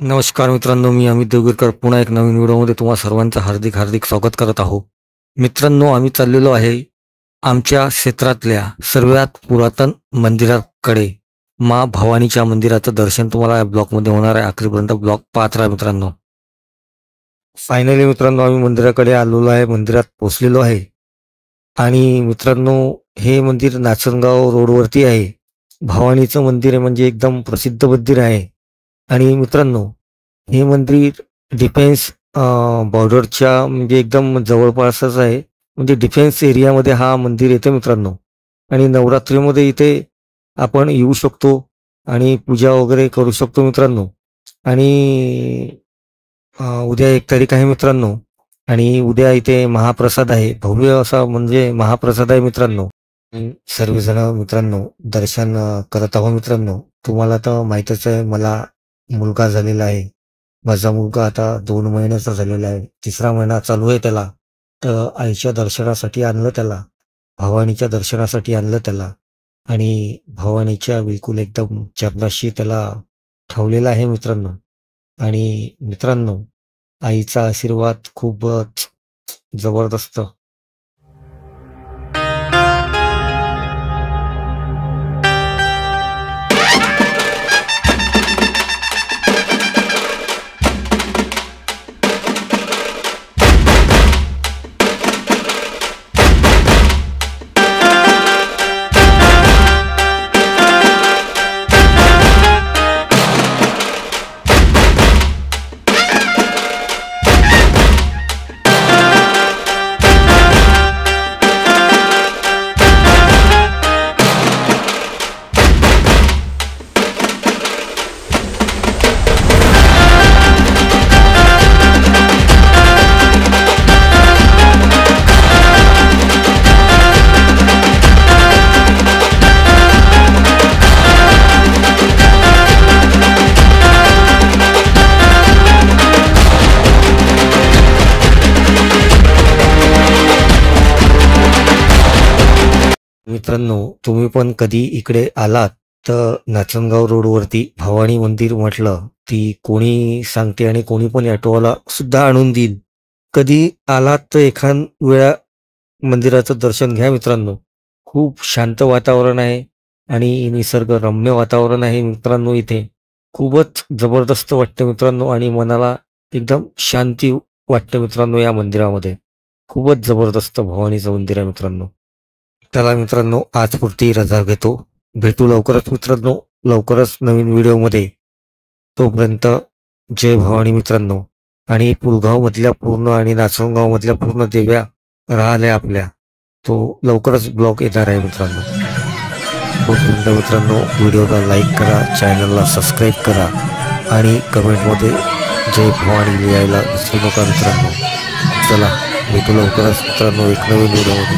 नमस्कार मित्रांनो, मी अमित देवगिरकर पुन्हा एक नवीन व्हिडिओमध्ये तुम्हा सर्वांचं हार्दिक हार्दिक स्वागत करत आहो. मित्रांनो, आम्ही चाललेलो आहे आमच्या क्षेत्रातल्या सर्वात पुरातन मंदिराकडे. माँ भवानीच्या मंदिराचं दर्शन तुम्हाला या ब्लॉगमध्ये होणार आहे. आखरीपर्यंत ब्लॉग पाहत राहा मित्रांनो. फायनली मित्रांनो, आम्ही मंदिराकडे आलेलो आहे, मंदिरात पोहोचलेलो आहे. आणि मित्रांनो, हे मंदिर नाचनगाव रोडवरती आहे. भवानीचं मंदिर आहे, म्हणजे एकदम प्रसिद्ध मंदिर आहे. आणि मित्रांनो, हे मंदिर डिफेन्स बॉर्डरच्या म्हणजे एकदम जवळपासच आहे. म्हणजे डिफेन्स एरियामध्ये हा मंदिर येते मित्रांनो. आणि नवरात्रीमध्ये इथे आपण येऊ शकतो आणि पूजा वगैरे करू शकतो मित्रांनो. आणि उद्या 1 तारीख आहे मित्रांनो. आणि उद्या इथे महाप्रसाद आहे, भव्य असा म्हणजे महाप्रसाद आहे मित्रांनो. सर्वजण मित्रांनो दर्शन करत आहोत मित्रांनो. तुम्हाला तर माहीतच आहे, मला मुलगा झालेला आहे. माझा मुलगा आता 2 महिन्याचा झालेला आहे, 3रा महिना चालू आहे त्याला. तर आईच्या दर्शनासाठी आणलं त्याला, भवानीच्या दर्शनासाठी आणलं त्याला. आणि भवानीच्या बिलकुल एकदम चरणाशी त्याला ठेवलेला आहे मित्रांनो. आणि मित्रांनो, आईचा आशीर्वाद खूपच जबरदस्त. मित्रांनो, तुम्ही पण कधी इकडे आलात तर नाचनगाव रोडवरती भवानी मंदिर म्हटलं ती कोणी सांगते आणि कोणी पण ऑटोवाला सुद्धा आणून देईल. कधी आलात तर एखाद वेळा मंदिराचं दर्शन घ्या मित्रांनो. खूप शांत वातावरण आहे आणि निसर्गरम्य वातावरण आहे मित्रांनो. इथे खूपच जबरदस्त वाटतं मित्रांनो. आणि मनाला एकदम शांती वाटतं मित्रांनो. या मंदिरामध्ये खूपच जबरदस्त भवानीचं मंदिर आहे मित्रांनो. चला मित्रांनो, आजपुरती रजा घेतो. भेटू लवकरच मित्रांनो, लवकरच नवीन व्हिडिओमध्ये. तोपर्यंत जय भवानी मित्रांनो. आणि पुलगावमधल्या पूर्ण आणि नाचनगावमधल्या पूर्ण देव्या राहिल्या आपल्या, तो लवकरच ब्लॉग येणार आहे मित्रांनो. तोपर्यंत मित्रांनो, व्हिडिओला लाईक करा, चॅनलला सबस्क्राईब करा आणि कमेंटमध्ये जय भवानी लिहायला विसरू नका मित्रांनो. चला भेटू लवकरच मित्रांनो एक नवीन व्हिडिओमध्ये.